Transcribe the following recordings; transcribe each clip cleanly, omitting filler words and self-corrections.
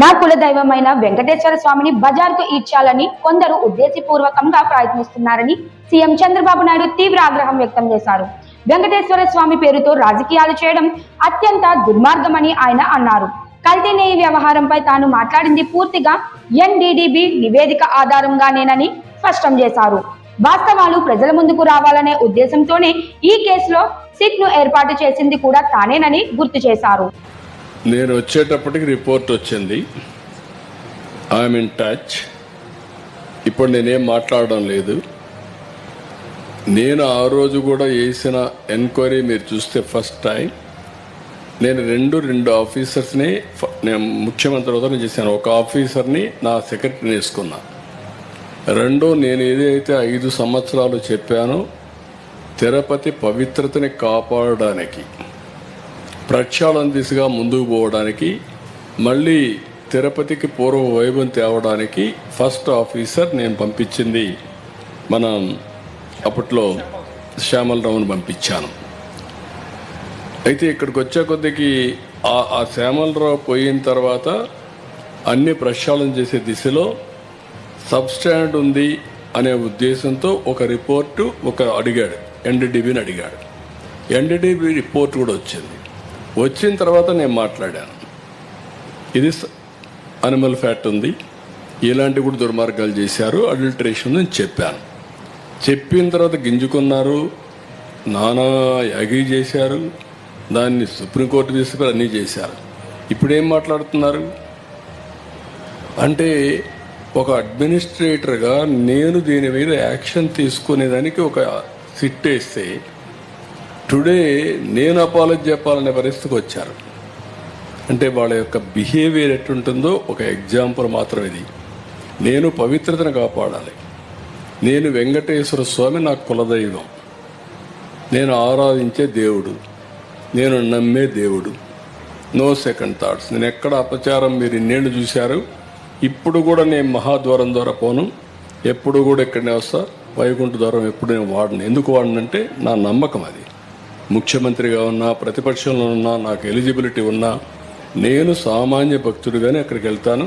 నా కుల దైవమైన వెంకటేశ్వర స్వామిని బజార్కు ఈడ్చాలని కొందరు ఉద్దేశపూర్వకంగా ప్రయత్నిస్తున్నారని సీఎం చంద్రబాబు నాయుడు తీవ్ర ఆగ్రహం వ్యక్తం చేశారు. వెంకటేశ్వర స్వామి పేరుతో రాజకీయాలు చేయడం అత్యంత దుర్మార్గమని ఆయన అన్నారు. కల్తీ నెయ్యి వ్యవహారంపై తాను మాట్లాడింది పూర్తిగా ఎన్డీడీబీ నివేదిక ఆధారంగానేనని స్పష్టం చేశారు. వాస్తవాలు ప్రజల ముందుకు రావాలనే ఉద్దేశంతోనే ఈ కేసులో సిట్ ను ఏర్పాటు చేసింది కూడా తానేనని గుర్తు చేశారు. నేను వచ్చేటప్పటికి రిపోర్ట్ వచ్చింది. I'm in touch. ఇప్పుడు నేనేం మాట్లాడడం లేదు. నేను ఆ రోజు కూడా చేసిన ఎంక్వైరీ మీరు చూస్తే ఫస్ట్ టైం నేను రెండు ఆఫీసర్స్ని నేను ముఖ్యమంత్రి హోదాలో చేశాను. ఒక ఆఫీసర్ని నా సెక్రటరీని వేసుకున్నా. నేను ఏదైతే 5 సంవత్సరాలు చెప్పానో తిరుపతి పవిత్రతని కాపాడడానికి, ప్రక్షాళన దిశగా ముందుకు పోవడానికి, మళ్ళీ తిరుపతికి పూర్వ వైభవం తేవడానికి ఫస్ట్ ఆఫీసర్ నేను పంపించింది మనం అప్పట్లో శ్యామలరావుని పంపించాను. అయితే ఇక్కడికి వచ్చే కొద్దికి ఆ శ్యామలరావు పోయిన తర్వాత అన్ని ప్రక్షాళన చేసే దిశలో సబ్స్టాండ్ ఉంది అనే ఉద్దేశంతో ఒక రిపోర్టు అడిగాడు, ఎన్డీడీబీని అడిగాడు. ఎన్డీడీబీ రిపోర్ట్ కూడా వచ్చిన తర్వాత నేను మాట్లాడాను. ఇది అనిమల్ ఫ్యాట్ ఉంది, ఇలాంటి కూడా దుర్మార్గాలు చేశారు, అడల్టరేషన్ అని చెప్పాను. చెప్పిన తర్వాత గింజుకున్నారు, నానా యాగి చేశారు, దాన్ని సుప్రీంకోర్టు తీసుకుని అన్నీ చేశారు. ఇప్పుడేం మాట్లాడుతున్నారు అంటే, ఒక అడ్మినిస్ట్రేటర్గా నేను దీని మీద యాక్షన్ తీసుకునేదానికి ఒక సిట్ వేస్తే టుడే నేను అపాలజీ చెప్పాలనే పరిస్థితికి వచ్చారు. అంటే వాళ్ళ యొక్క బిహేవియర్ ఎట్టుంటుందో ఒక ఎగ్జాంపుల్ మాత్రం ఇది. నేను పవిత్రతను కాపాడాలి. నేను వెంకటేశ్వర స్వామి నా కులదైవం, నేను ఆరాధించే దేవుడు, నేను నమ్మే దేవుడు. No second thoughts. నేను ఎక్కడ అపచారం మీరు ఇన్నేళ్ళు చూశారు. ఇప్పుడు కూడా నేను మహాద్వారం ద్వారా పోను, ఎప్పుడు కూడా ఇక్కడనే వస్తా. వైకుంఠ ద్వారం ఎప్పుడు నేను వాడను. ఎందుకు వాడనంటే నా నమ్మకం అది. ముఖ్యమంత్రిగా ఉన్నా, ప్రతిపక్షంలో ఉన్నా, నాకు ఎలిజిబిలిటీ ఉన్నా, నేను సామాన్య భక్తుడిగానే అక్కడికి వెళ్తాను.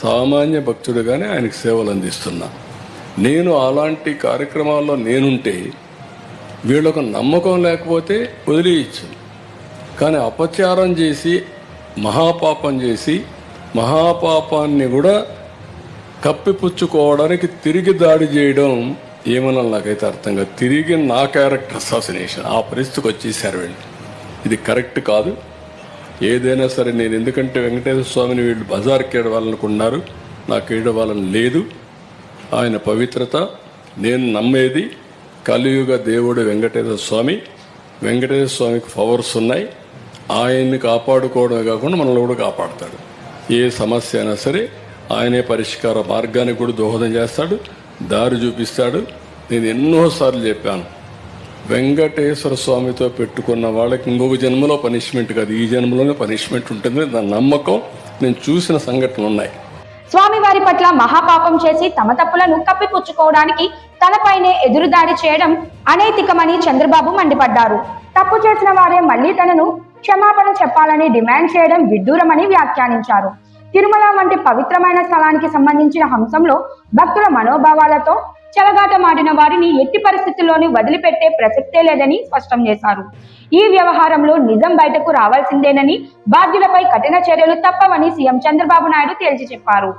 సామాన్య భక్తుడిగానే ఆయనకు సేవలు అందిస్తున్నా. నేను అలాంటి కార్యక్రమాల్లో నేనుంటే వీళ్ళకు నమ్మకం లేకపోతే వదిలేయచ్చు. కానీ అపచారం చేసి, మహాపాపం చేసి, మహాపాపాన్ని కూడా కప్పిపుచ్చుకోవడానికి తిరిగి దాడి చేయడం ఏమన్నా నాకైతే అర్థం కాదు. తిరిగి నా క్యారెక్టర్ అసాసినేషన్ ఆ పరిస్థితికి వచ్చేసారు వీళ్ళు. ఇది కరెక్ట్ కాదు. ఏదైనా సరే నేను, ఎందుకంటే వెంకటేశ్వర స్వామిని వీళ్ళు బజార్కి ఏడవాలనుకున్నారు, నాకు ఏడవాలని లేదు. ఆయన పవిత్రత నేను నమ్మేది. కలియుగ దేవుడు వెంకటేశ్వర స్వామి. వెంకటేశ్వర స్వామికి పవర్స్ ఉన్నాయి. ఆయన్ని కాపాడుకోవడమే కాకుండా మనల్ని కూడా కాపాడుతాడు. ఏ సమస్య అయినా సరే ఆయనే పరిష్కార మార్గానికి కూడా దోహదం చేస్తాడు, దారి చూపిస్తాడు. నేను ఎన్నోసార్లు చెప్పాను, వెంకటేశ్వర స్వామితో పెట్టుకున్న వాళ్ళకి ఇంకొక జన్మలో పనిష్మెంట్ కాదు, ఈ జన్మలోనే పనిష్మెంట్ ఉంటుంది. నా నమ్మకం. నేను చూసిన సంఘటనలు ఉన్నాయి. స్వామివారి పట్ల మహాపాపం చేసి తమ తప్పులను కప్పిపుచ్చుకోవడానికి తనపైనే ఎదురుదాడి చేయడం అనైతికమని చంద్రబాబు మండిపడ్డారు. తప్పు చేసిన వారే మళ్లీ తనను క్షమాపణ చెప్పాలని డిమాండ్ చేయడం విడ్డూరమని వ్యాఖ్యానించారు. తిరుమల వంటి పవిత్రమైన స్థలానికి సంబంధించిన అంశంలో భక్తుల మనోభావాలతో చెలగాటమాడిన వారిని ఎట్టి పరిస్థితుల్లోనూ వదిలిపెట్టే ప్రసక్తే లేదని స్పష్టం చేశారు. ఈ వ్యవహారంలో నిజం బయటకు రావాల్సిందేనని, బాధ్యులపై కఠిన చర్యలు తప్పవని సీఎం చంద్రబాబు నాయుడు తేల్చి చెప్పారు.